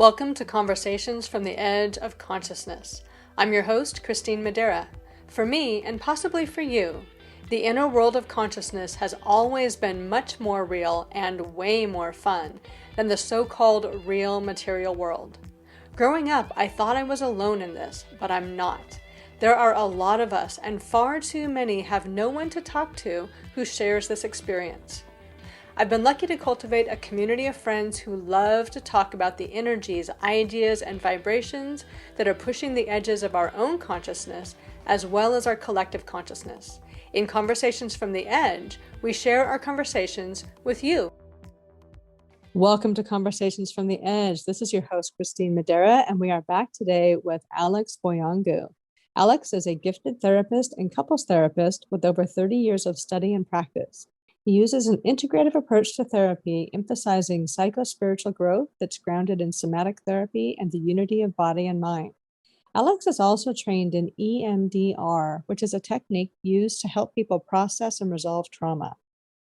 Welcome to Conversations from the Edge of Consciousness. I'm your host, Christine Madera. For me, and possibly for you, the inner world of consciousness has always been much more real and way more fun than the so-called real material world. Growing up, I thought I was alone in this, but I'm not. There are a lot of us, and far too many have no one to talk to who shares this experience. I've been lucky to cultivate a community of friends who love to talk about the energies, ideas, and vibrations that are pushing the edges of our own consciousness, as well as our collective consciousness. In Conversations from the Edge, we share our conversations with you. Welcome to Conversations from the Edge. This is your host, Christine Madera, and we are back today with Alex Boyangu. Alex is a gifted therapist and couples therapist with over 30 years of study and practice. He uses an integrative approach to therapy, emphasizing psycho-spiritual growth that's grounded in somatic therapy and the unity of body and mind. Alex is also trained in EMDR, which is a technique used to help people process and resolve trauma.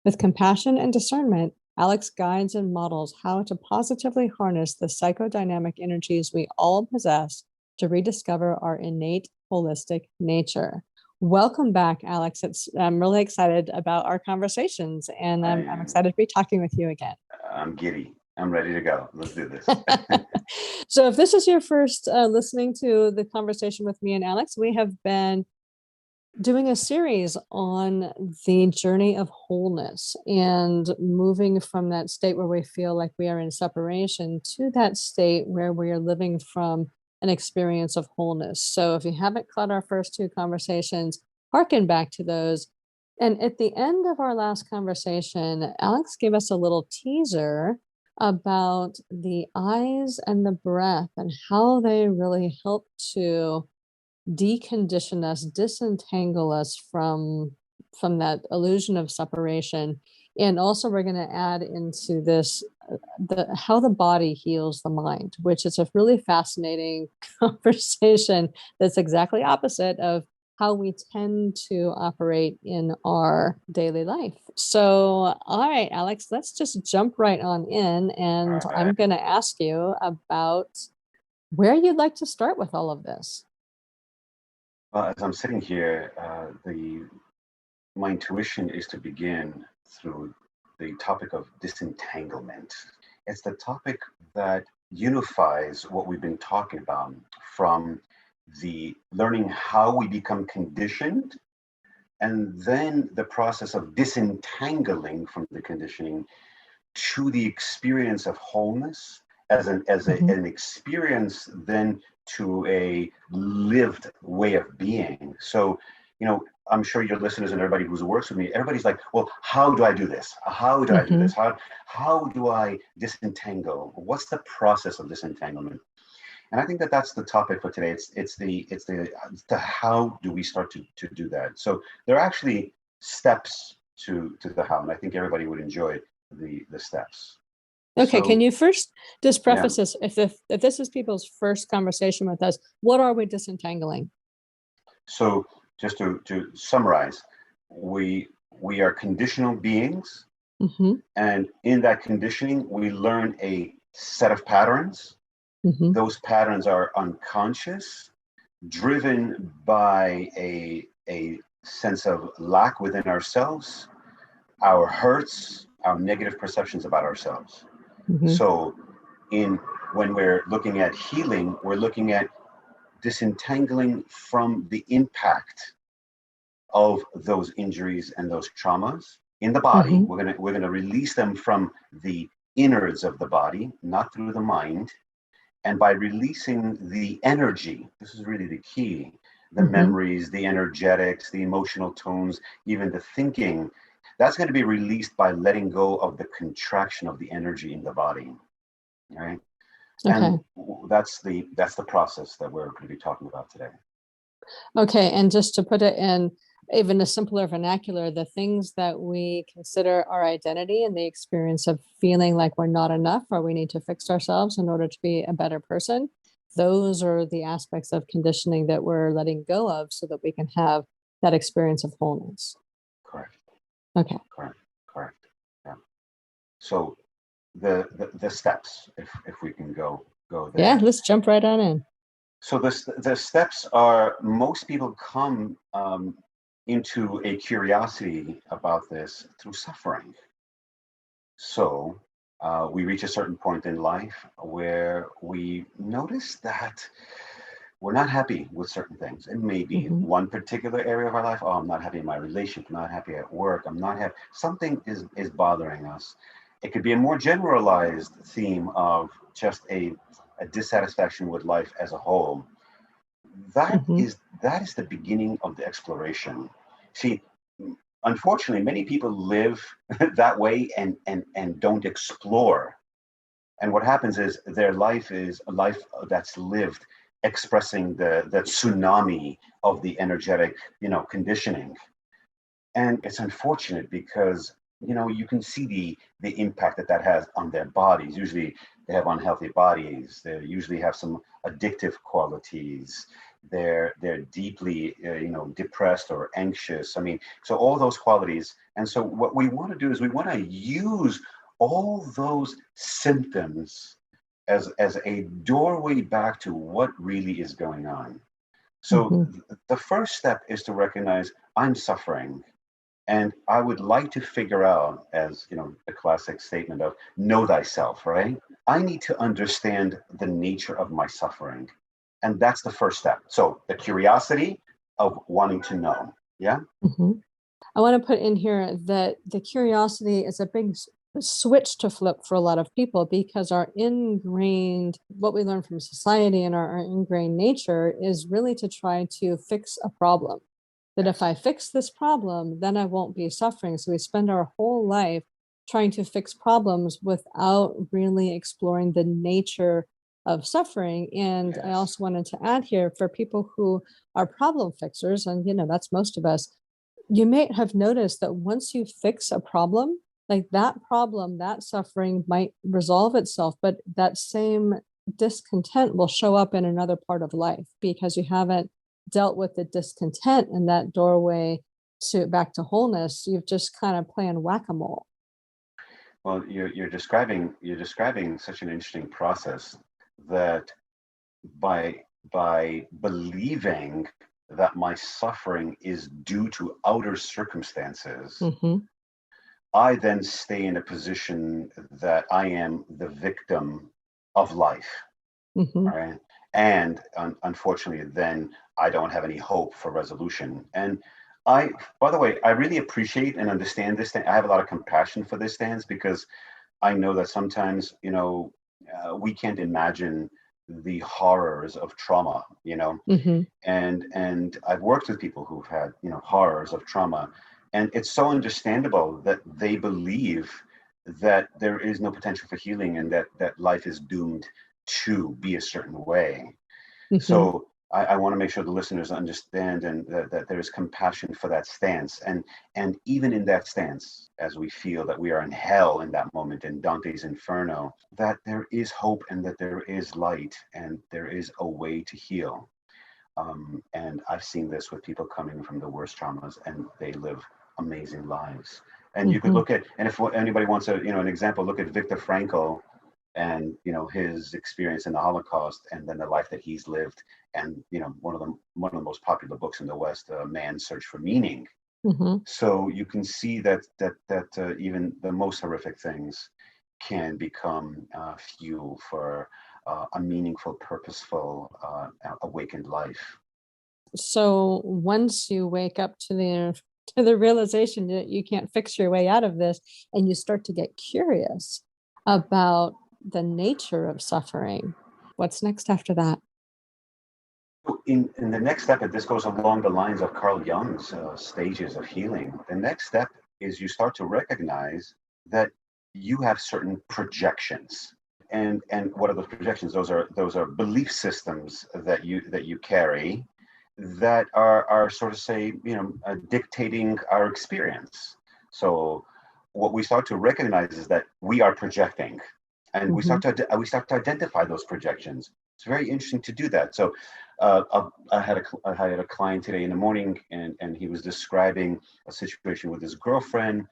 With compassion and discernment, Alex guides and models how to positively harness the psychodynamic energies we all possess to rediscover our innate holistic nature. Welcome back, Alex. I'm really excited about our conversations, and I'm excited to be talking with you again. I'm giddy. I'm ready to go. Let's do this. So if this is your first listening to the conversation with me and Alex, we have been doing a series on the journey of wholeness and moving from that state where we feel like we are in separation to that state where we are living from an experience of wholeness. So if you haven't caught our first two conversations, hearken back to those. And at the end of our last conversation, Alex gave us a little teaser about the eyes and the breath and how they really help to decondition us, disentangle us from that illusion of separation. And also we're going to add into this how the body heals the mind, which is a really fascinating conversation that's exactly opposite of how we tend to operate in our daily life. So, all right, Alex, let's just jump right on in. And I'm going to ask you about where you'd like to start with all of this. Well, as I'm sitting here, my intuition is to begin through the topic of disentanglement. It's the topic that unifies what we've been talking about, from the learning how we become conditioned, and then the process of disentangling from the conditioning to the experience of wholeness as an experience, then to a lived way of being. So, I'm sure your listeners and everybody who works with me, everybody's like, well, how do I do this? How do I do this? How do I disentangle? What's the process of disentanglement? And I think that that's the topic for today. It's the how do we start to do that? So there are actually steps to the how, and I think everybody would enjoy the steps. Okay, So, can you first just preface this? If this is people's first conversation with us, what are we disentangling? So just to summarize, we are conditional beings, and in that conditioning, we learn a set of patterns. Those patterns are unconscious, driven by a sense of lack within ourselves, our hurts, our negative perceptions about ourselves. So when we're looking at healing, we're looking at disentangling from the impact of those injuries and those traumas in the body. We're gonna release them from the innards of the body, not through the mind. And by releasing the energy, this is really the key, the memories, the energetics, the emotional tones, even the thinking, that's going to be released by letting go of the contraction of the energy in the body. All right. Okay. And that's the process that we're going to be talking about today. Okay. And just to put it in even a simpler vernacular, the things that we consider our identity and the experience of feeling like we're not enough or we need to fix ourselves in order to be a better person, those are the aspects of conditioning that we're letting go of so that we can have that experience of wholeness. Correct. Okay. Correct. Yeah. So the steps, if we can go go Yeah, there. let's jump right on in. So the steps are, most people come into a curiosity about this through suffering. So we reach a certain point in life where we notice that we're not happy with certain things. It may be Mm-hmm. one particular area of our life. Oh, I'm not happy in my relationship. I'm not happy at work. I'm not happy. Something is bothering us. It could be a more generalized theme of just a dissatisfaction with life as a whole. That Mm-hmm. is that is the beginning of the exploration. See, unfortunately, many people live that way and don't explore. And what happens is their life is a life that's lived expressing the tsunami of the energetic, conditioning. And it's unfortunate because, you can see the impact that has on their bodies. Usually they have unhealthy bodies. They usually have some addictive qualities. They're deeply, depressed or anxious. I mean, so all those qualities. And so what we want to do is we want to use all those symptoms as a doorway back to what really is going on. So Mm-hmm. the first step is to recognize I'm suffering. And I would like to figure out, as the classic statement of know thyself, right? I need to understand the nature of my suffering. And that's the first step. So the curiosity of wanting to know. Yeah. Mm-hmm. I want to put in here that the curiosity is a big switch to flip for a lot of people because our ingrained, what we learn from society and our ingrained nature is really to try to fix a problem. That if I fix this problem, then I won't be suffering. So we spend our whole life trying to fix problems without really exploring the nature of suffering. And I Yes. also wanted to add here for people who are problem fixers, and that's most of us, you may have noticed that once you fix a problem, like that problem, that suffering might resolve itself, but that same discontent will show up in another part of life because you haven't dealt with the discontent in that doorway to back to wholeness. You've just kind of playing whack-a-mole. Well, you're describing such an interesting process that by believing that my suffering is due to outer circumstances, Mm-hmm. I then stay in a position that I am the victim of life. Mm-hmm. All right. And unfortunately, then I don't have any hope for resolution. And by the way, I really appreciate and understand this thing. I have a lot of compassion for this stance because I know that sometimes, we can't imagine the horrors of trauma, Mm-hmm. and I've worked with people who've had, horrors of trauma, and it's so understandable that they believe that there is no potential for healing and that life is doomed to be a certain way. Mm-hmm. So I want to make sure the listeners understand and that there is compassion for that stance. And even in that stance, as we feel that we are in hell in that moment in Dante's Inferno, that there is hope and that there is light and there is a way to heal. And I've seen this with people coming from the worst traumas and they live amazing lives. And you could Mm-hmm. look at, and if anybody wants an example, look at Viktor Frankl and his experience in the Holocaust and then the life that he's lived. And one of the most popular books in the West, Man's Search for Meaning. Mm-hmm. So you can see that even the most horrific things can become fuel for a meaningful, purposeful, awakened life. So once you wake up to the realization that you can't fix your way out of this, and you start to get curious about the nature of suffering, what's next after that? In the next step, and this goes along the lines of Carl Jung's stages of healing, the next step is you start to recognize that you have certain projections. And what are those projections? Those are belief systems that you carry that are sort of say, dictating our experience. So what we start to recognize is that we are projecting, and we Mm-hmm. start to identify those projections. It's very interesting to do that. So I had a client today in the morning, and he was describing a situation with his girlfriend,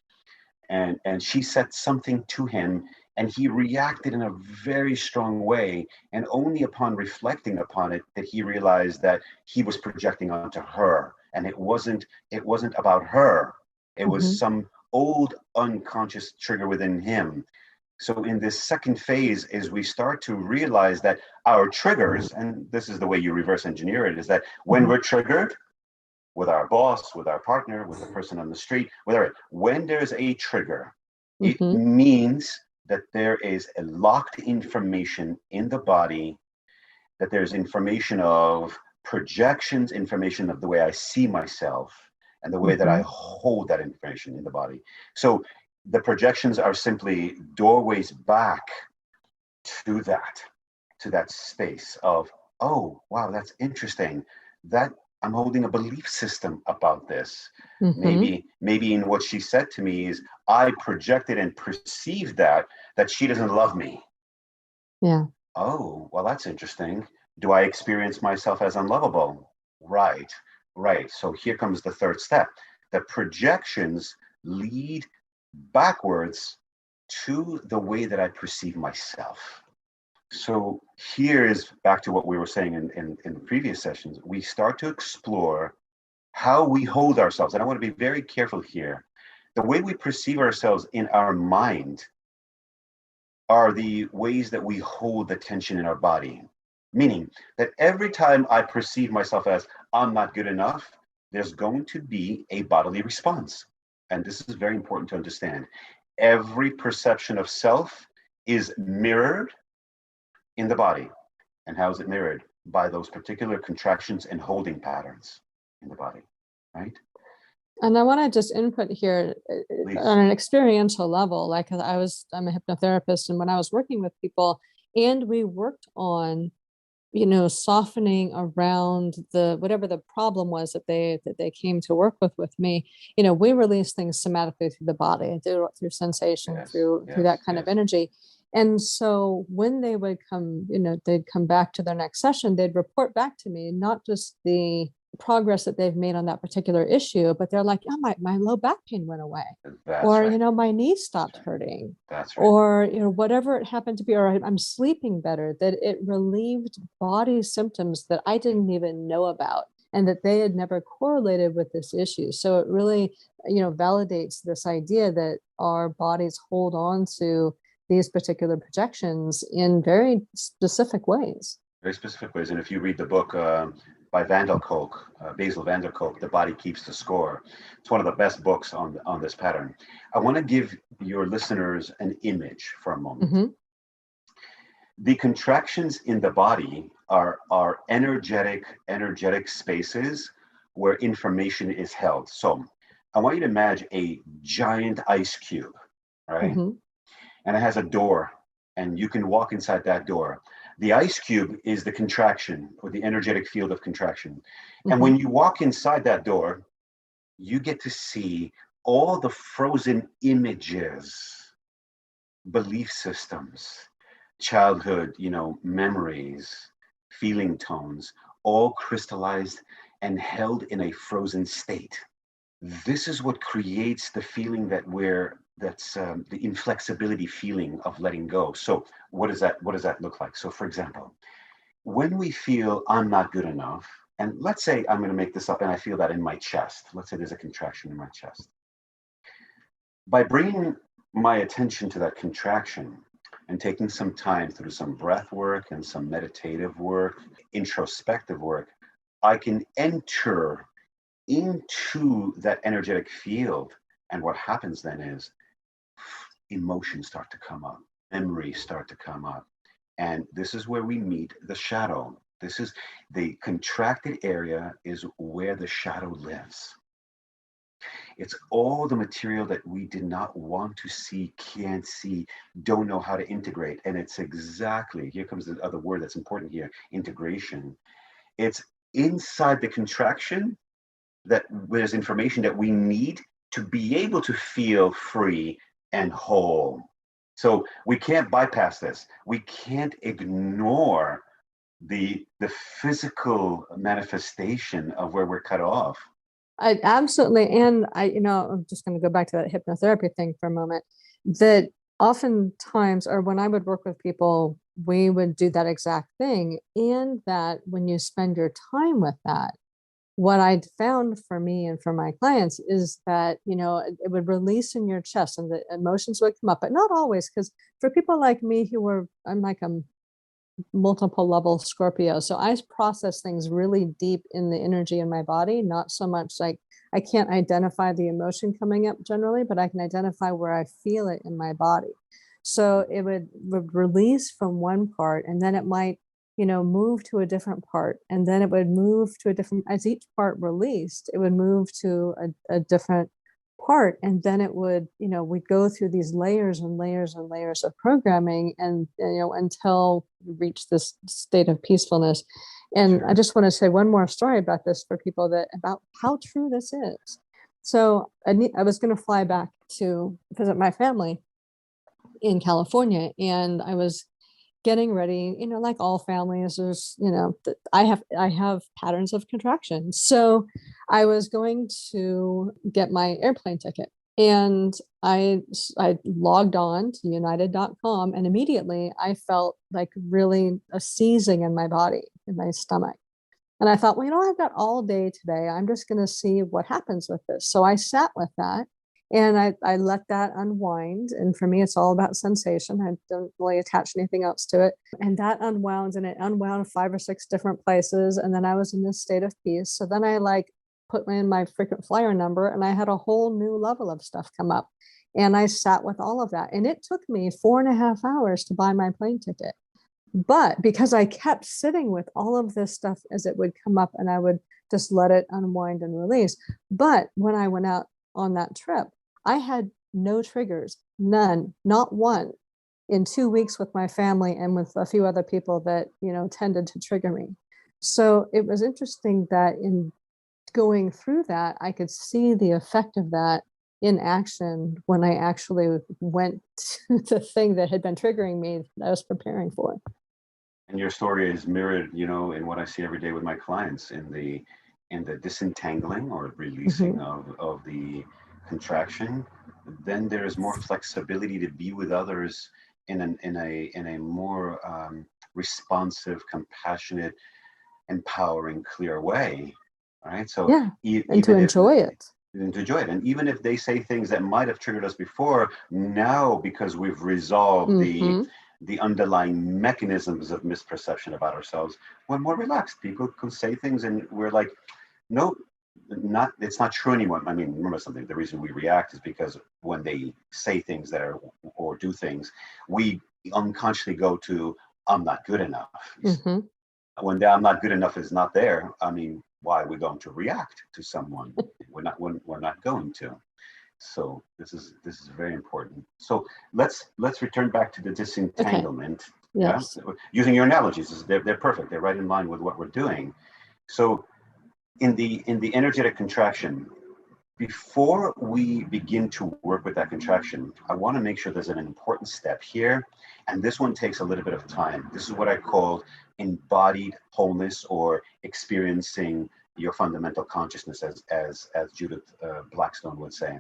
and she said something to him, And he reacted in a very strong way. And only upon reflecting upon it that he realized that he was projecting onto her. And it wasn't about her. It was some old unconscious trigger within him. So in this second phase is we start to realize that our triggers, and this is the way you reverse engineer it, is that when we're triggered with our boss, with our partner, with the person on the street, whatever, when there's a trigger, it means that there is a locked information in the body, that there's information of projections, information of the way I see myself, and the way that I hold that information in the body. So the projections are simply doorways back to that space of, oh, wow, that's interesting. That I'm holding a belief system about this. Maybe in what she said to me is I projected and perceived that she doesn't love me. Yeah. Oh, well, that's interesting. Do I experience myself as unlovable? Right. So here comes the third step. The projections lead backwards to the way that I perceive myself. So here is back to what we were saying in the previous sessions. We start to explore how we hold ourselves. And I want to be very careful here. The way we perceive ourselves in our mind are the ways that we hold the tension in our body. Meaning that every time I perceive myself as I'm not good enough, there's going to be a bodily response. And this is very important to understand. Every perception of self is mirrored in the body. And how is it mirrored? By those particular contractions and holding patterns in the body, right? And I want to just input here on an experiential level. Like I'm a hypnotherapist, and when I was working with people, and we worked on, softening around whatever the problem was that they came to work with me. We release things somatically through the body, through sensation, through that kind of energy. And so when they would come, they'd come back to their next session, they'd report back to me, not just the progress that they've made on that particular issue, but they're like, oh, my low back pain went away. My knee stopped hurting. Or, whatever it happened to be, or I'm sleeping better, that it relieved body symptoms that I didn't even know about and that they had never correlated with this issue. So it really, validates this idea that our bodies hold on to these particular projections in very specific ways. Very specific ways. And if you read the book by Basil van der Kolk, The Body Keeps the Score, it's one of the best books on this pattern. I want to give your listeners an image for a moment. The contractions in the body are energetic spaces where information is held. So I want you to imagine a giant ice cube, right? And it has a door, and you can walk inside that door. The ice cube is the contraction, or the energetic field of contraction. And when you walk inside that door, you get to see all the frozen images, belief systems, childhood, memories, feeling tones, all crystallized and held in a frozen state. This is what creates the feeling that's the inflexibility feeling of letting go. So what does that look like? So for example, when we feel I'm not good enough, and let's say I'm going to make this up and I feel that in my chest. Let's say there's a contraction in my chest. By bringing my attention to that contraction and taking some time through some breath work and some meditative work, introspective work, I can enter into that energetic field. And what happens then is emotions start to come up, memories start to come up. And this is where we meet the shadow. This is the contracted area, is where the shadow lives. It's all the material that we did not want to see, can't see, don't know how to integrate. And it's exactly, here comes the other word that's important here, integration. It's inside the contraction that there's information that we need to be able to feel free and whole. So we can't bypass this. We can't ignore the physical manifestation of where we're cut off. I absolutely, and I'm just going to go back to that hypnotherapy thing for a moment. That oftentimes, or when I would work with people, we would do that exact thing. And that when you spend your time with that, what I'd found for me and for my clients is that, it would release in your chest and the emotions would come up, but not always. Because for people like me I'm like a multiple level Scorpio. So I process things really deep in the energy in my body, not so much like I can't identify the emotion coming up generally, but I can identify where I feel it in my body. So it would release from one part, and then it might, move to a different part. And then it would move to a different, as each part released, it would move to a different part. And then it would, we'd go through these layers and layers and layers of programming, and, until we reach this state of peacefulness. And I just want to say one more story about this for people, about how true this is. So I was going to fly back to visit my family in California, and I was getting ready, like all families, there's, I have patterns of contraction. So I was going to get my airplane ticket, and I logged on to united.com, and immediately I felt like really a seizing in my body, in my stomach. And I thought, well, I've got all day today. I'm just going to see what happens with this. So I sat with that, and I let that unwind. And for me, it's all about sensation. I don't really attach anything else to it. And that unwound, and it unwound 5 or 6 different places. And then I was in this state of peace. So then I put in my frequent flyer number, and I had a whole new level of stuff come up. And I sat with all of that. And it took me 4.5 hours to buy my plane ticket. But because I kept sitting with all of this stuff as it would come up, and I would just let it unwind and release. But when I went out on that trip, I had no triggers, none, not one, in 2 weeks with my family and with a few other people that, tended to trigger me. So it was interesting that in going through that, I could see the effect of that in action when I actually went to the thing that had been triggering me that I was preparing for. And your story is mirrored, in what I see every day with my clients in the disentangling or releasing of the contraction. Then there is more flexibility to be with others in a more responsive, compassionate, empowering, clear way. Right. So and to enjoy it. And to enjoy it. And even if they say things that might have triggered us before, now because we've resolved the underlying mechanisms of misperception about ourselves, we're more relaxed. People can say things and we're like, no, it's not true anymore. I mean, remember something, the reason we react is because when they say things or do things, we unconsciously go to, I'm not good enough. When the I'm not good enough is not there, I mean, why are we going to react to someone? We're not going to. So this is very important. So let's return back to the disentanglement. Okay. Yes. Yeah? Using your analogies, they're perfect. They're right in line with what we're doing. So in the energetic contraction, before we begin to work with that contraction, I want to make sure there's an important step here. And this one takes a little bit of time. This is what I call embodied wholeness, or experiencing your fundamental consciousness, as Judith Blackstone would say.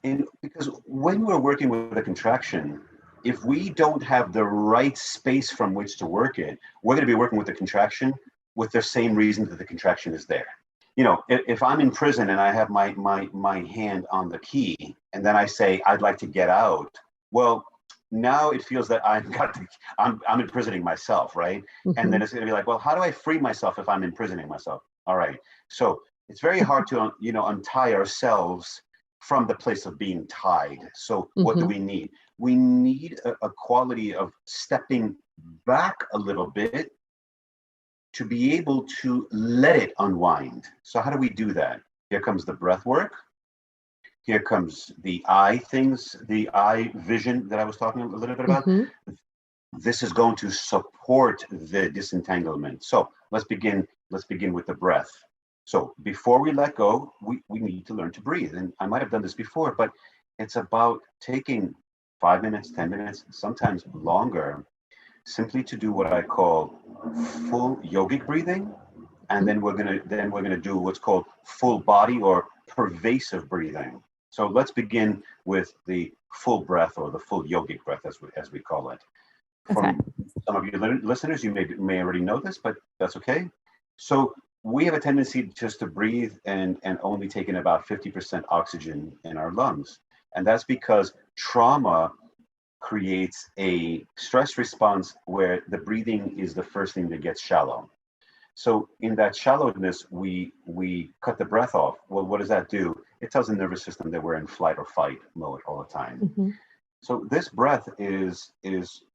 And because when we're working with a contraction, if we don't have the right space from which to work it, we're going to be working with the contraction with the same reason that the contraction is there. If I'm in prison and I have my hand on the key, and then I say, I'd like to get out, well, now it feels that I'm imprisoning myself, right? And then it's going to be like, well, how do I free myself if I'm imprisoning myself? All right. So it's very hard to, untie ourselves from the place of being tied. So what do we need? We need a quality of stepping back a little bit to be able to let it unwind. So how do we do that? Here comes the breath work. Here comes the eye vision that I was talking a little bit about. This is going to support the disentanglement. So let's begin with the breath. So before we let go, we need to learn to breathe. And I might have done this before, but it's about taking 5 minutes, 10 minutes, sometimes longer, simply to do what I call full yogic breathing. And then we're gonna do what's called full body or pervasive breathing. So let's begin with the full breath, or the full yogic breath, as we call it. Okay. From some of your listeners, you may already know this, but that's okay. So we have a tendency just to breathe and only take in about 50% oxygen in our lungs. And that's because trauma creates a stress response where the breathing is the first thing that gets shallow. So in that shallowness, we cut the breath off. Well, what does that do? It tells the nervous system that we're in flight or fight mode all the time. Mm-hmm. So this breath is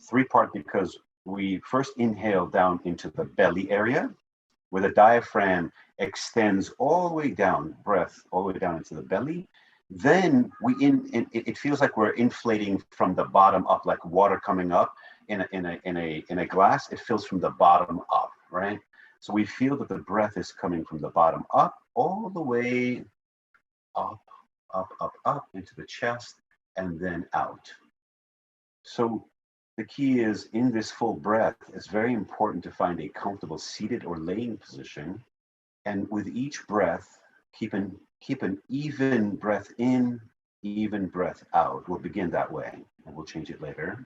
three-part, because we first inhale down into the belly area, where the diaphragm extends all the way down, breath all the way down into the belly. Then it feels like we're inflating from the bottom up, like water coming up in a glass. It fills from the bottom up, right? So we feel that the breath is coming from the bottom up, all the way up, up into the chest, and then out. So the key is, in this full breath, it's very important to find a comfortable seated or laying position. And with each breath, keep an even breath in, even breath out. We'll begin that way, and we'll change it later.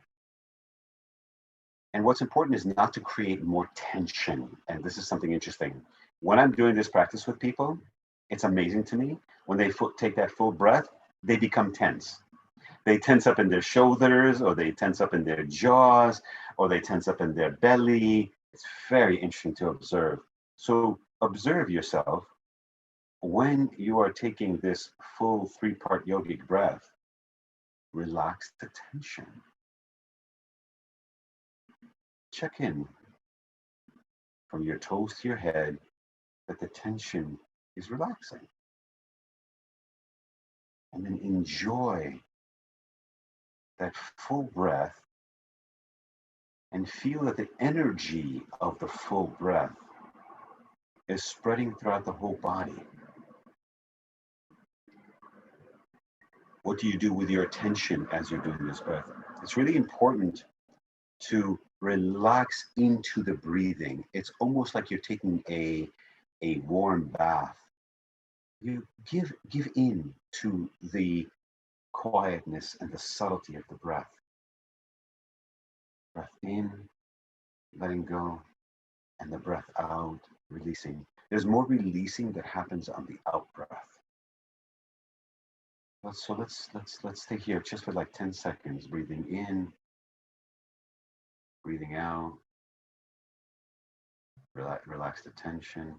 And what's important is not to create more tension. And this is something interesting. When I'm doing this practice with people, it's amazing to me. When they take that full breath, they become tense. They tense up in their shoulders, or they tense up in their jaws, or they tense up in their belly. It's very interesting to observe. So observe yourself when you are taking this full three-part yogic breath. Relax the tension. Check in from your toes to your head that the tension is relaxing. And then enjoy that full breath, and feel that the energy of the full breath is spreading throughout the whole body. What do you do with your attention as you're doing this breath? It's really important to relax into the breathing. It's almost like you're taking a warm bath. You give in to the quietness and the subtlety of the breath. Breath in, letting go, and the breath out, releasing. There's more releasing that happens on the out breath. So let's stay here just for like 10 seconds, breathing in, breathing out. Relax the tension.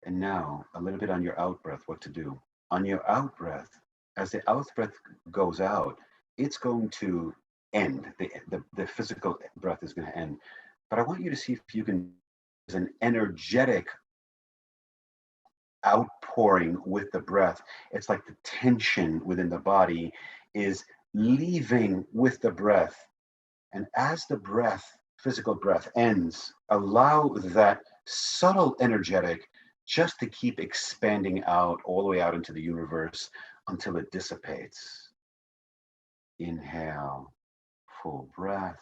And now a little bit on your out breath, what to do. On your out breath, as the out breath goes out, it's going to end. The physical breath is going to end. But I want you to see if you can, as an energetic outpouring with the breath. It's like the tension within the body is leaving with the breath. And as the breath, physical breath, ends, allow that subtle energetic just to keep expanding out all the way out into the universe until it dissipates. Inhale, full breath.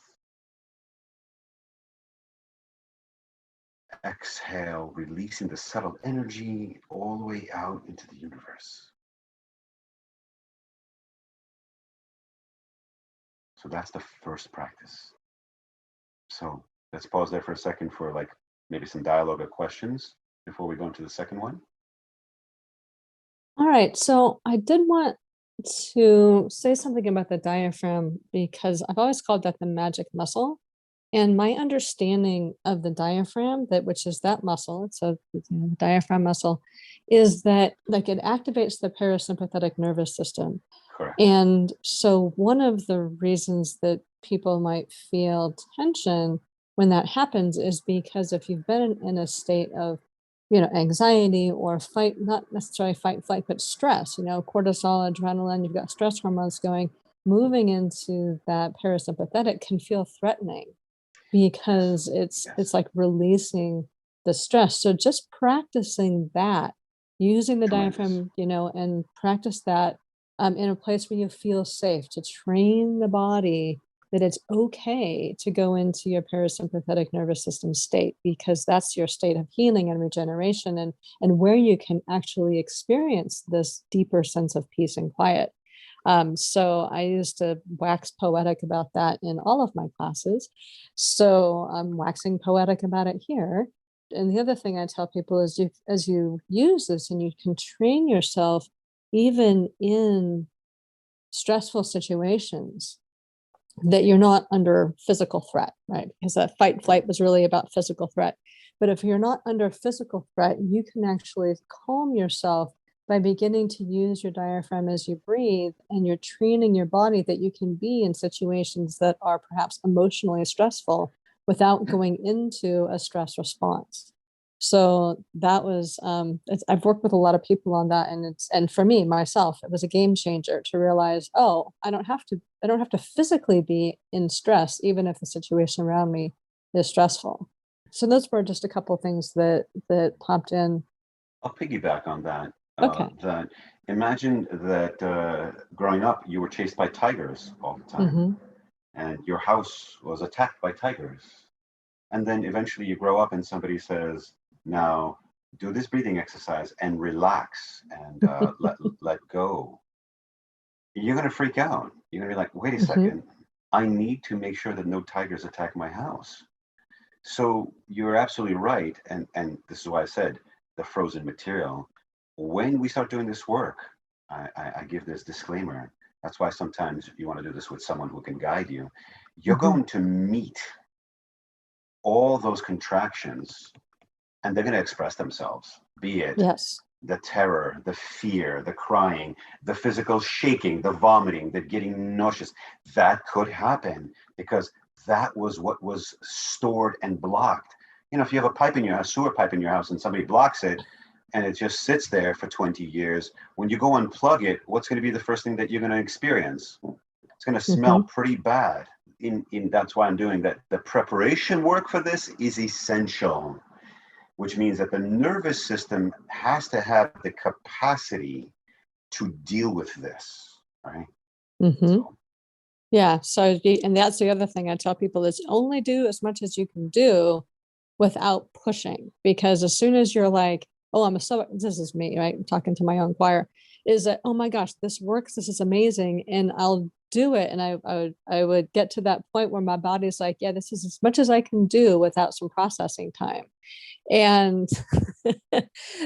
Exhale, releasing the subtle energy all the way out into the universe. So that's the first practice. So let's pause there for a second for like maybe some dialogue or questions before we go into the second one. All right. So I did want to say something about the diaphragm, because I've always called that the magic muscle. And my understanding of the diaphragm, which is that muscle, so the diaphragm muscle, is that like it activates the parasympathetic nervous system. Correct. And so one of the reasons that people might feel tension when that happens is because if you've been in a state of, anxiety or fight, not necessarily fight, flight, but stress, cortisol, adrenaline, you've got stress hormones going, moving into that parasympathetic can feel threatening, because it's like releasing the stress. So just practicing that, using the diaphragm, and practice that in a place where you feel safe, to train the body that it's okay to go into your parasympathetic nervous system state, because that's your state of healing and regeneration, and where you can actually experience this deeper sense of peace and quiet. So I used to wax poetic about that in all of my classes. So I'm waxing poetic about it here. And the other thing I tell people is, as you use this, and you can train yourself even in stressful situations, that you're not under physical threat, right? Because that fight flight was really about physical threat. But if you're not under physical threat, you can actually calm yourself by beginning to use your diaphragm as you breathe, and you're training your body that you can be in situations that are perhaps emotionally stressful without going into a stress response. So that was, I've worked with a lot of people on that, and for me, myself, it was a game changer to realize, oh, I don't have to physically be in stress, even if the situation around me is stressful. So those were just a couple of things that popped in. I'll piggyback on that. Okay. That imagine that growing up, you were chased by tigers all the time, and your house was attacked by tigers. And then eventually you grow up and somebody says, now do this breathing exercise and relax and let go. You're going to freak out. You're going to be like, wait a second, I need to make sure that no tigers attack my house. So you're absolutely right. And this is why I said the frozen material. When we start doing this work, I give this disclaimer. That's why sometimes you want to do this with someone who can guide you. You're going to meet all those contractions, and they're going to express themselves, be it the terror, the fear, the crying, the physical shaking, the vomiting, the getting nauseous. That could happen because that was what was stored and blocked. You know, if you have a pipe in your house, sewer pipe in your house, and somebody blocks it, and it just sits there for 20 years, when you go unplug it, what's going to be the first thing that you're going to experience? It's going to smell pretty bad. That's why I'm doing that. The preparation work for this is essential, which means that the nervous system has to have the capacity to deal with this, right? Yeah. So, and that's the other thing I tell people is only do as much as you can do without pushing, because as soon as you're like, oh, this is me, right? I'm talking to my own choir, is that, oh my gosh, this works. This is amazing. And I'll do it. And I would get to that point where my body's like, yeah, this is as much as I can do without some processing time. And,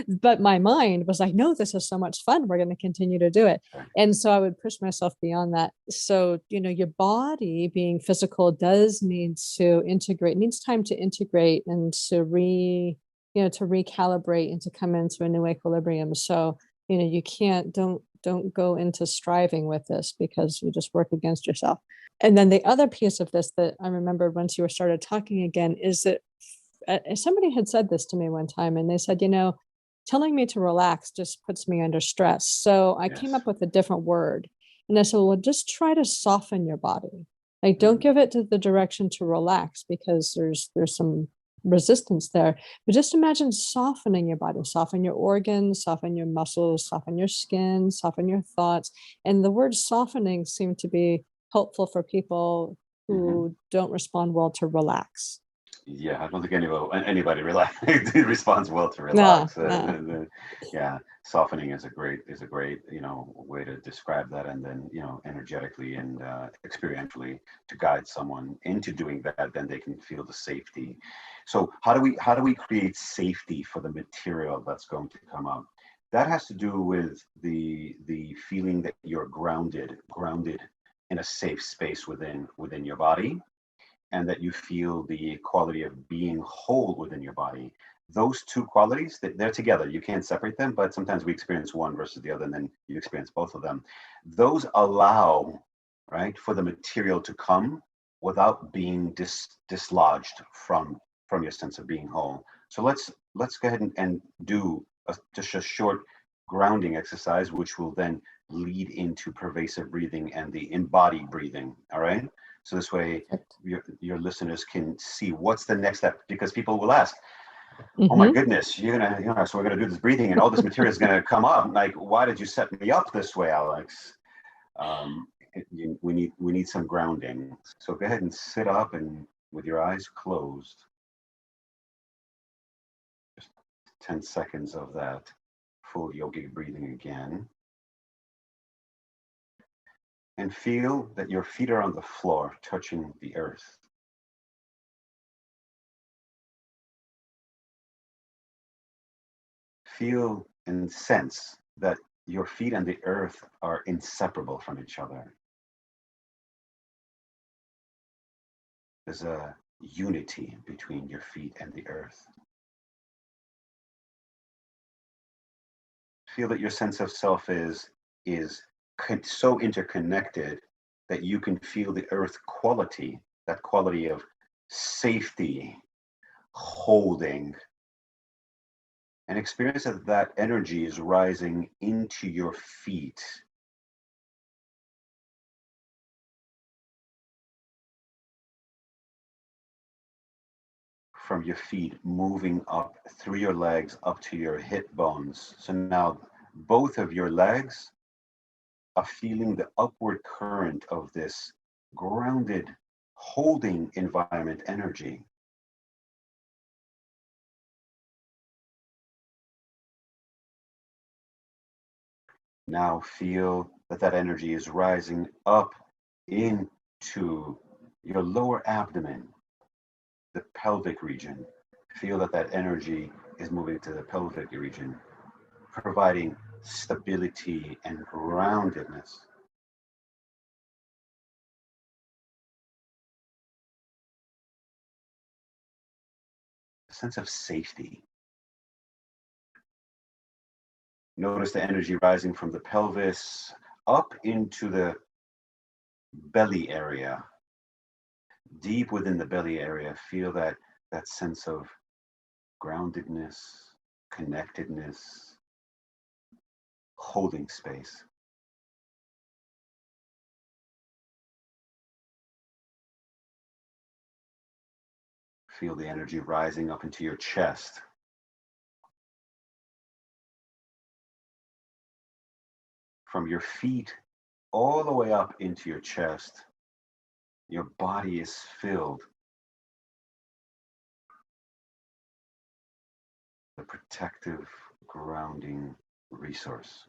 but my mind was like, no, this is so much fun. We're going to continue to do it. And so I would push myself beyond that. So, you know, your body being physical does need to integrate, needs time to integrate and to recalibrate and to come into a new equilibrium. So, you know, you don't go into striving with this, because you just work against yourself. And then the other piece of this that I remembered once you started talking again is that somebody had said this to me one time, and they said, you know, telling me to relax just puts me under stress. So I came up with a different word, and I said, well, just try to soften your body. Like, don't give it to the direction to relax, because there's some resistance there, but just imagine softening your body, soften your organs, soften your muscles, soften your skin, soften your thoughts. And the word softening seemed to be helpful for people who don't respond well to relax. Yeah, I don't think anybody responds well to relax. Yeah, softening is a great way to describe that, and then energetically and experientially to guide someone into doing that. Then they can feel the safety. So how do we create safety for the material that's going to come up? That has to do with the feeling that you're grounded in a safe space within your body, and that you feel the quality of being whole within your body. Those two qualities, they're together. You can't separate them, but sometimes we experience one versus the other, and then you experience both of them. Those allow, right, for the material to come without being dislodged from your sense of being whole. So let's go ahead and do just a short grounding exercise, which will then lead into pervasive breathing and the embodied breathing, all right? So this way, your listeners can see what's the next step, because people will ask, oh my goodness, so we're gonna do this breathing and all this material is gonna come up. Like, why did you set me up this way, Alex? we need some grounding. So go ahead and sit up and with your eyes closed. Just 10 seconds of that full yogic breathing again. And feel that your feet are on the floor, touching the earth. Feel and sense that your feet and the earth are inseparable from each other. There's a unity between your feet and the earth. Feel that your sense of self is so interconnected that you can feel the earth quality, that quality of safety, holding, and experience that energy is rising into your feet. From your feet, moving up through your legs, up to your hip bones. So now both of your legs are feeling the upward current of this grounded, holding environment energy. Now feel that energy is rising up into your lower abdomen, the pelvic region. Feel that energy is moving to the pelvic region, providing stability and groundedness. A sense of safety. Notice the energy rising from the pelvis up into the belly area. Deep within the belly area, feel that sense of groundedness, connectedness, holding space. Feel the energy rising up into your chest. From your feet all the way up into your chest, your body is filled. The protective, grounding resource.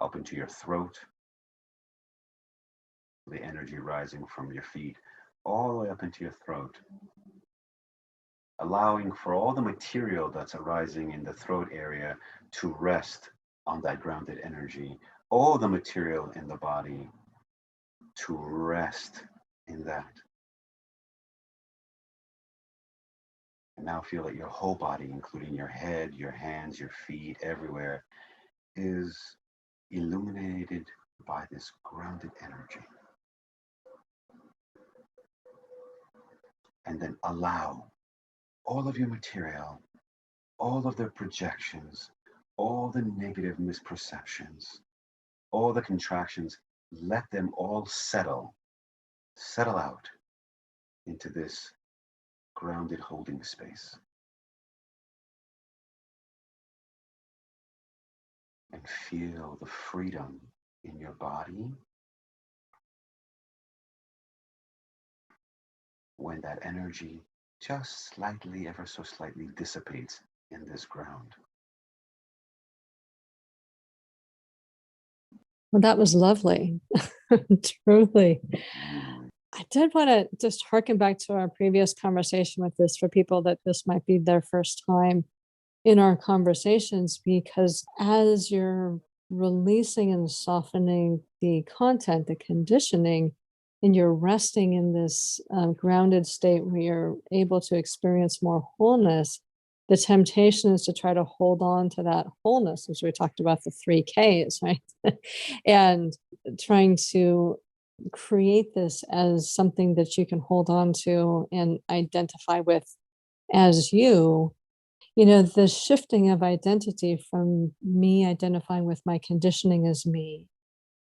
Up into your throat. The energy rising from your feet all the way up into your throat. Allowing for all the material that's arising in the throat area to rest on that grounded energy. All the material in the body to rest in that. And now feel that your whole body, including your head, your hands, your feet, everywhere, is illuminated by this grounded energy. And then allow all of your material, all of the projections, all the negative misperceptions, all the contractions, let them all settle out into this grounded holding space. And feel the freedom in your body when that energy just slightly, ever so slightly dissipates in this ground. Well, that was lovely. Truly. I did want to just harken back to our previous conversation with this for people that this might be their first time in our conversations, because as you're releasing and softening the content, the conditioning, and you're resting in this grounded state where you're able to experience more wholeness, the temptation is to try to hold on to that wholeness, as we talked about the 3Ks, right? And trying to create this as something that you can hold on to and identify with as you. The shifting of identity from me identifying with my conditioning as me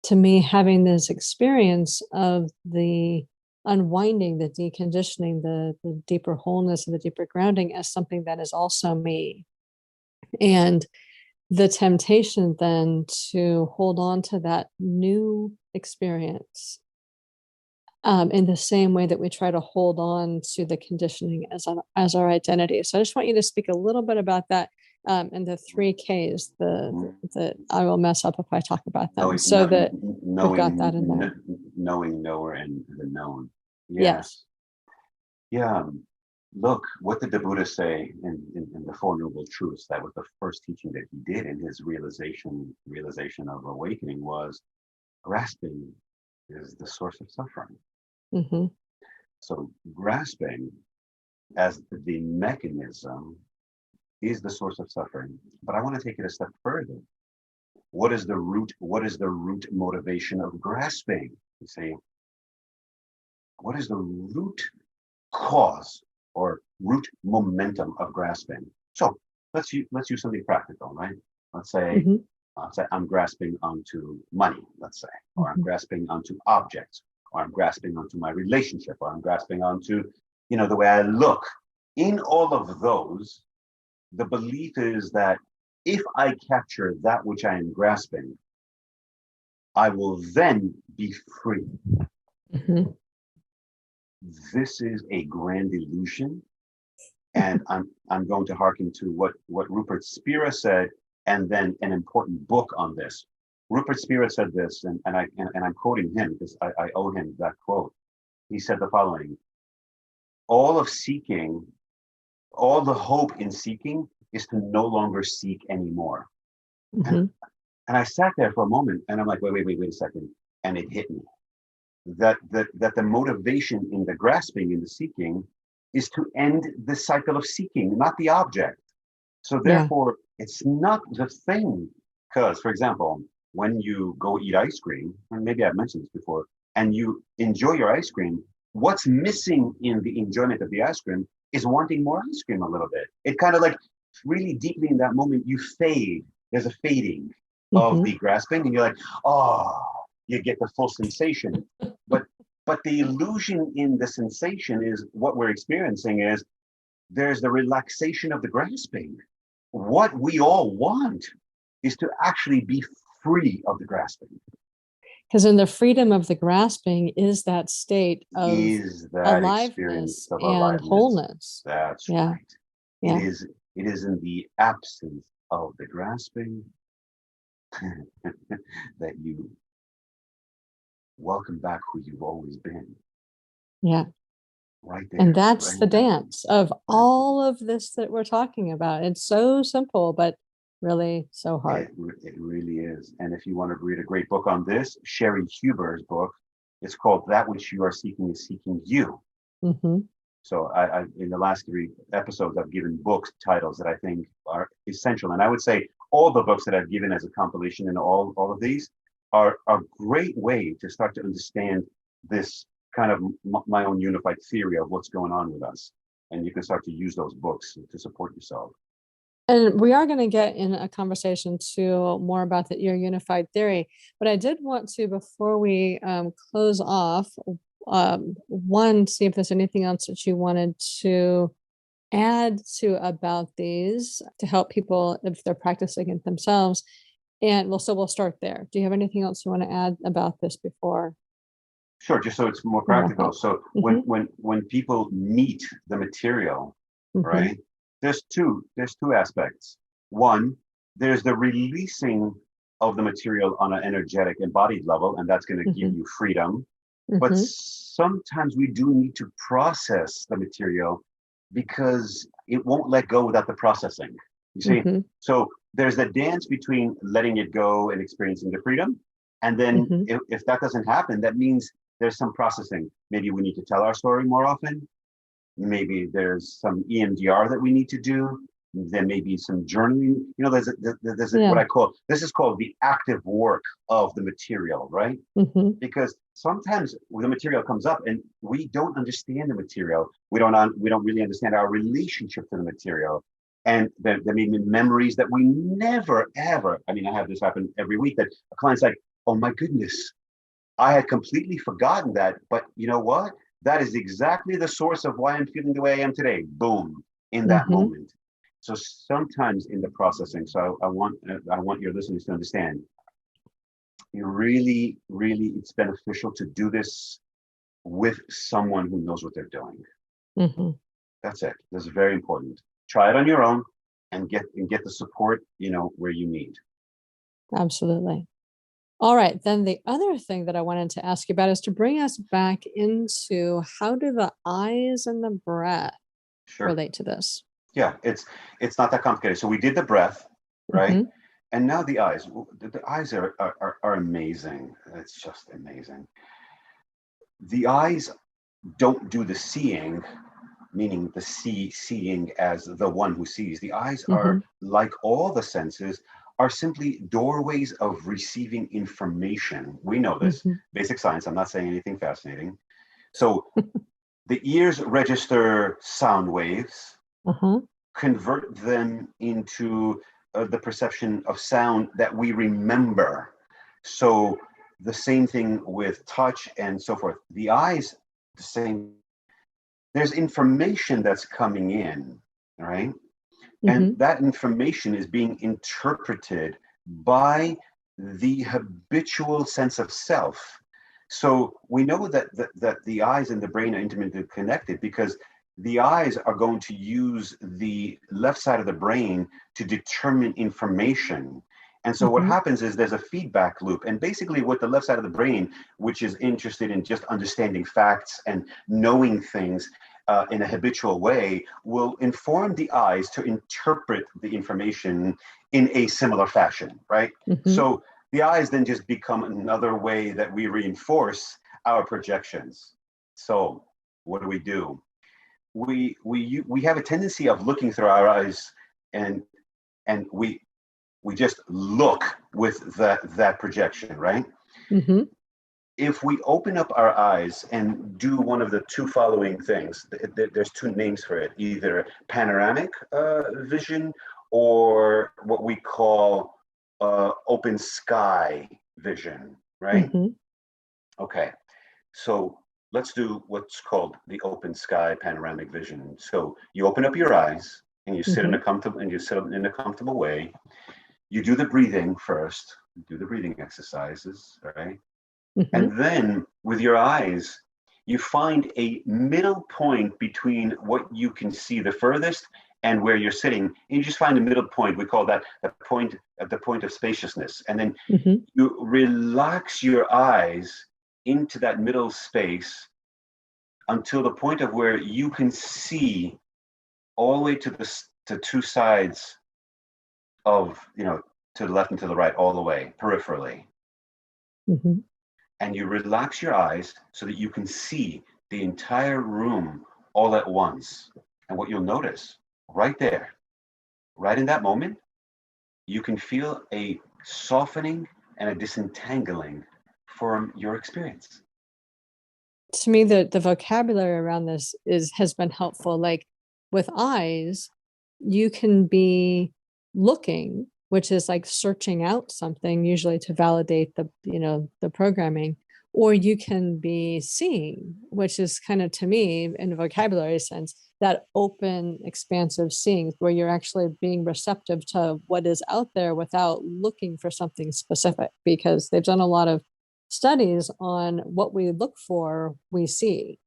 to me having this experience of the unwinding, the deconditioning, the deeper wholeness and the deeper grounding as something that is also me. And the temptation then to hold on to that new experience in the same way that we try to hold on to the conditioning as our identity. So I just want you to speak a little bit about that and the 3Ks, the I will mess up if I talk about them. We've got that in there. Knowing, knower, and the known. Yes. Yeah. Look, what did the Buddha say in the Four Noble Truths? That was the first teaching that he did in his realization of awakening, was grasping is the source of suffering. Mm-hmm. So grasping as the mechanism is the source of suffering. But I want to take it a step further. What is the root motivation of grasping? You see, what is the root cause or root momentum of grasping? So let's use something practical, right? Let's say I'm grasping onto money, let's say, or I'm grasping onto objects, or I'm grasping onto my relationship, or I'm grasping onto, the way I look. In all of those, the belief is that if I capture that which I am grasping, I will then be free. Mm-hmm. This is a grand illusion. And I'm going to hearken to what Rupert Spira said, and then an important book on this. Rupert Spira said this, and I'm quoting him because I owe him that quote. He said the following: all the hope in seeking is to no longer seek anymore. And I sat there for a moment, and I'm like, wait a second, and it hit me that the motivation in the grasping, in the seeking, is to end the cycle of seeking, not the object. So therefore, it's not the thing. Because, for example, when you go eat ice cream, and maybe I've mentioned this before, and you enjoy your ice cream, what's missing in the enjoyment of the ice cream is wanting more ice cream a little bit. It kind of like really deeply in that moment, you fade. There's a fading of the grasping, and you're like, oh, you get the full sensation. But the illusion in the sensation is what we're experiencing is there's the relaxation of the grasping. What we all want is to actually be free of the grasping. Because in the freedom of the grasping is that state of aliveness and wholeness. That's right. Yeah. It is in the absence of the grasping that you welcome back who you've always been. Yeah. Right there. And that's the dance of all of this that we're talking about. It's so simple, but really so hard. It really is. And if you want to read a great book on this, Sherry Huber's book, it's called That Which You Are Seeking is Seeking You. Mm-hmm. So I in the last 3 episodes, I've given book titles that I think are essential. And I would say all the books that I've given as a compilation in all of these are a great way to start to understand this kind of my own unified theory of what's going on with us. And you can start to use those books to support yourself. And we are going to get in a conversation too more about your unified theory. But I did want to, before we close off, one, see if there's anything else that you wanted to add to about these to help people if they're practicing it themselves. And we'll start there. Do you have anything else you want to add about this before? Sure, just so it's more practical. So when people meet the material, right, there's two aspects. One, there's the releasing of the material on an energetic embodied level, and that's going to give you freedom. But sometimes we do need to process the material because it won't let go without the processing. You see? So there's the dance between letting it go and experiencing the freedom. And then if that doesn't happen, that means there's some processing. Maybe we need to tell our story more often. Maybe there's some EMDR that we need to do. There may be some journaling. There's what I call, this is called the active work of the material, right? Because sometimes the material comes up and we don't understand the material. We don't really understand our relationship to the material. And there may be memories that we never, ever, I have this happen every week, that a client's like, oh my goodness, I had completely forgotten that. But you know what? That is exactly the source of why I'm feeling the way I am today. Boom, in that moment. So sometimes in the processing, so I want your listeners to understand, you really, really, it's beneficial to do this with someone who knows what they're doing. Mm-hmm. That's it. This is very important. Try it on your own and get the support, where you need. Absolutely. All right. Then the other thing that I wanted to ask you about is to bring us back into how do the eyes and the breath relate to this? Yeah, it's not that complicated. So we did the breath, right? Mm-hmm. And now the eyes. The eyes are amazing. It's just amazing. The eyes don't do the seeing, meaning the seeing as the one who sees. The eyes are, like all the senses, are simply doorways of receiving information. We know this, basic science. I'm not saying anything fascinating. So the ears register sound waves, convert them into the perception of sound that we remember. So the same thing with touch and so forth. The eyes, the same. There's information that's coming in, right? And that information is being interpreted by the habitual sense of self. So we know that the eyes and the brain are intimately connected because the eyes are going to use the left side of the brain to determine information. And so what happens is there's a feedback loop. And basically what the left side of the brain, which is interested in just understanding facts and knowing things in a habitual way, will inform the eyes to interpret the information in a similar fashion, right? So the eyes then just become another way that we reinforce our projections. So what do? We have a tendency of looking through our eyes, and we just look with that projection, right? If we open up our eyes and do one of the two following things, there's two names for it, either panoramic vision or what we call open sky vision, right? Okay, so let's do what's called the open sky panoramic vision. So you open up your eyes and you sit in a comfortable way. You do the breathing first, do the breathing exercises, right? And then with your eyes, you find a middle point between what you can see the furthest and where you're sitting. And you just find a middle point. We call that the point of spaciousness. And then you relax your eyes into that middle space until the point of where you can see all the way to two sides of, to the left and to the right, all the way peripherally. And you relax your eyes so that you can see the entire room all at once. And what you'll notice right there, right in that moment, you can feel a softening and a disentangling from your experience. To me, the vocabulary around this has been helpful. Like with eyes, you can be looking, which is like searching out something, usually to validate the programming, or you can be seeing, which is kind of, to me, in a vocabulary sense, that open, expansive seeing, where you're actually being receptive to what is out there without looking for something specific, because they've done a lot of studies on what we look for, we see.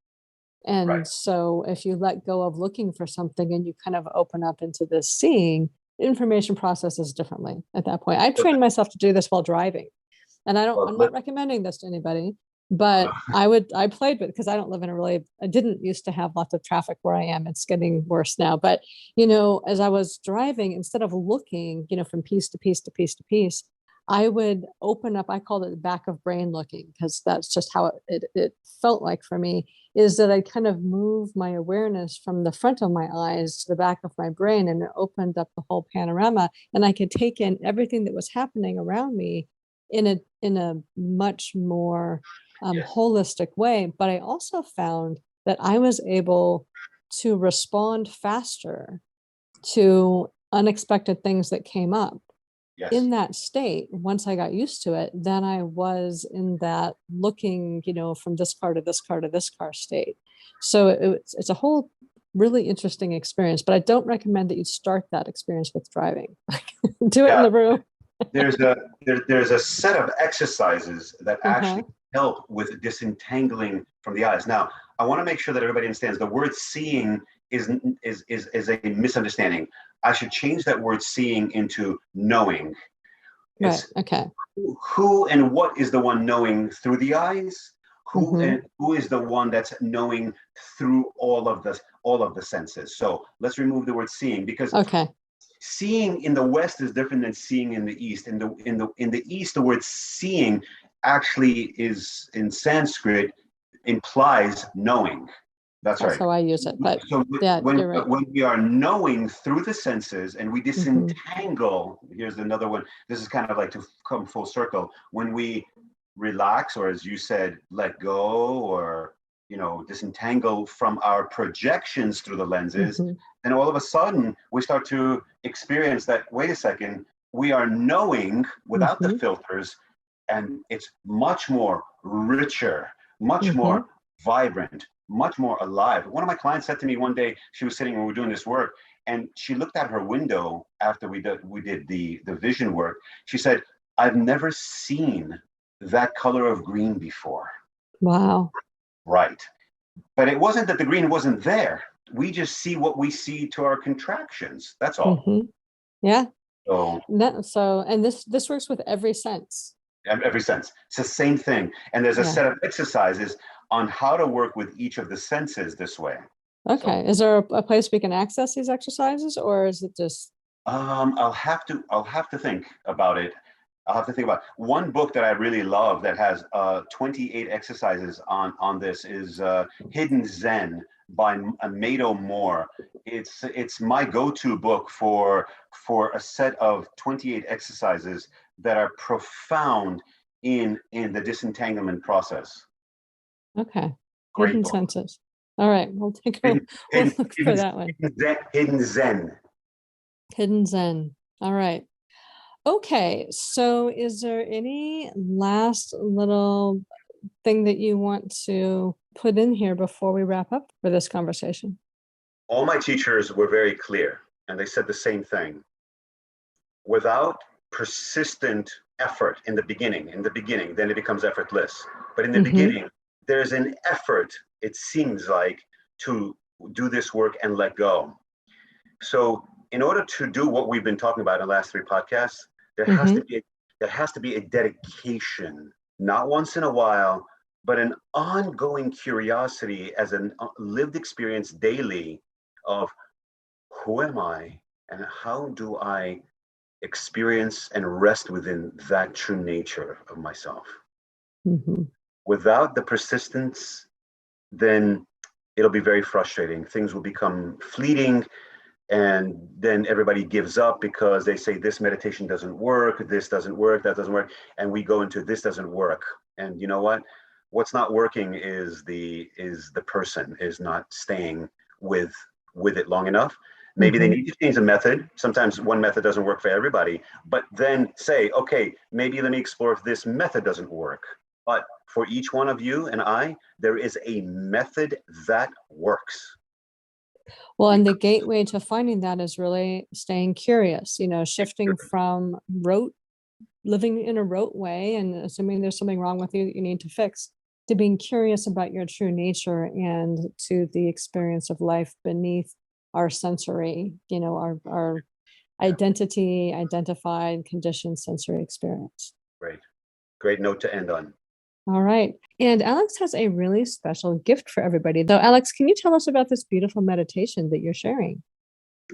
And so if you let go of looking for something and you kind of open up into this seeing, information processes differently at that point. I've trained myself to do this while driving, and I'm not recommending this to anybody, but I played with it because I didn't used to have lots of traffic where I am. It's getting worse now. But, as I was driving, instead of looking, from piece to piece to piece to piece, I would open up, I called it the back of brain looking, because that's just how it felt like for me, is that I kind of moved my awareness from the front of my eyes to the back of my brain, and it opened up the whole panorama, and I could take in everything that was happening around me in a much more holistic way. But I also found that I was able to respond faster to unexpected things that came up. In that state, once I got used to it, then I was in that looking, from this car to this car to this car state. So it's a whole really interesting experience, but I don't recommend that you start that experience with driving. Do it in the room. there's a set of exercises that actually help with disentangling from the eyes. Now, I want to make sure that everybody understands the word seeing is a misunderstanding. I should change that word seeing into knowing. Right. Okay. Who and what is the one knowing through the eyes? Who is the one that's knowing through all of the senses? So let's remove the word seeing, because seeing in the West is different than seeing in the East. In the East, the word seeing actually is, in Sanskrit, implies knowing. That's right. That's how I use it. But so you're right. When we are knowing through the senses and we disentangle, here's another one. This is kind of like to come full circle. When we relax, or as you said, let go, or disentangle from our projections through the lenses, and all of a sudden we start to experience that, wait a second, we are knowing without the filters, and it's much more richer, much more vibrant, much more alive. One of my clients said to me one day, she was sitting when we were doing this work, and she looked out her window after we did the vision work. She said, I've never seen that color of green before. Wow. Right. But it wasn't that the green wasn't there. We just see what we see to our contractions. That's all. Yeah. So and this works with every sense. Every sense. It's the same thing. And there's a set of exercises on how to work with each of the senses this way. Okay. So, is there a place we can access these exercises, or is it just? I'll have to think about it. I'll have to think about it. One book that I really love that has 28 exercises on this is Hidden Zen by Mado Moore. It's my go-to book for a set of 28 exercises that are profound in the disentanglement process. Okay. Great Hidden book. Senses. All right, we'll look for that one. Hidden Zen. Hidden Zen. All right. Okay, so is there any last little thing that you want to put in here before we wrap up for this conversation? All my teachers were very clear, and they said the same thing. Without persistent effort in the beginning, then it becomes effortless. But in the beginning, there's an effort, it seems like, to do this work and let go. So in order to do what we've been talking about in the last 3 podcasts, there has to be a dedication, not once in a while, but an ongoing curiosity as a lived experience daily of who am I and how do I experience and rest within that true nature of myself. Without the persistence, then it'll be very frustrating. Things will become fleeting, and then everybody gives up because they say this meditation doesn't work, this doesn't work, that doesn't work, and we go into this doesn't work. And you know what? What's not working is the person is not staying with it long enough. Maybe they need to change the method. Sometimes one method doesn't work for everybody, but then say, okay, maybe let me explore if this method doesn't work. But for each one of you and I, there is a method that works. Well, and the gateway to finding that is really staying curious, shifting from living in a rote way and assuming there's something wrong with you that you need to fix, to being curious about your true nature and to the experience of life beneath our sensory, our identity, identified, conditioned sensory experience. Great note to end on. All right. And Alex has a really special gift for everybody. So, Alex, can you tell us about this beautiful meditation that you're sharing?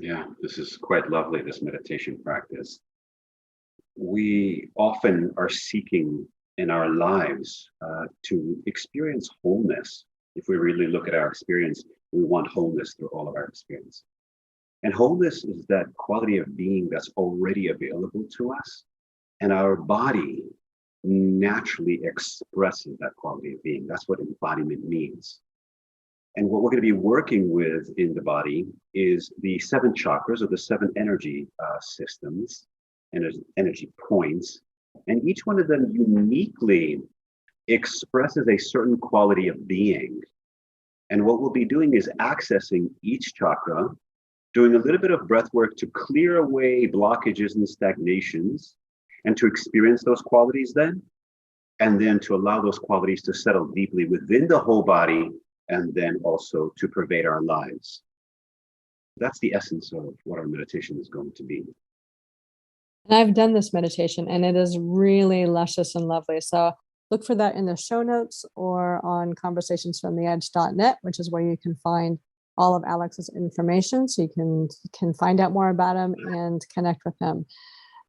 Yeah, this is quite lovely, this meditation practice. We often are seeking in our lives to experience wholeness. If we really look at our experience, we want wholeness through all of our experience. And wholeness is that quality of being that's already available to us. And our body naturally expresses that quality of being. That's what embodiment means. And what we're going to be working with in the body is the 7 chakras, or the 7 energy systems, energy points. And each one of them uniquely expresses a certain quality of being. And what we'll be doing is accessing each chakra, doing a little bit of breath work to clear away blockages and stagnations, and to experience those qualities then, and then to allow those qualities to settle deeply within the whole body, and then also to pervade our lives. That's the essence of what our meditation is going to be. And I've done this meditation and it is really luscious and lovely. So look for that in the show notes or on conversationsfromtheedge.net, which is where you can find all of Alex's information. So you can find out more about him and connect with him.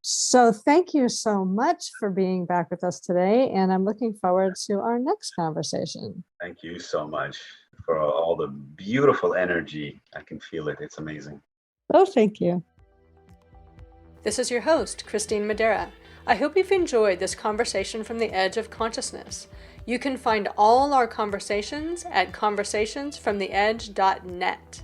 So thank you so much for being back with us today. And I'm looking forward to our next conversation. Thank you so much for all the beautiful energy. I can feel it. It's amazing. Oh, thank you. This is your host, Christine Madeira. I hope you've enjoyed this conversation from the edge of consciousness. You can find all our conversations at conversationsfromtheedge.net.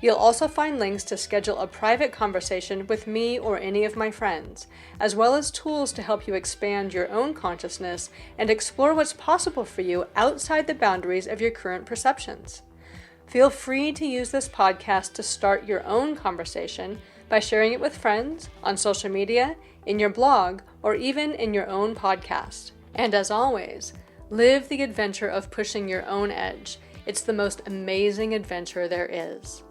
You'll also find links to schedule a private conversation with me or any of my friends, as well as tools to help you expand your own consciousness and explore what's possible for you outside the boundaries of your current perceptions. Feel free to use this podcast to start your own conversation by sharing it with friends, on social media, in your blog, or even in your own podcast. And as always, live the adventure of pushing your own edge. It's the most amazing adventure there is.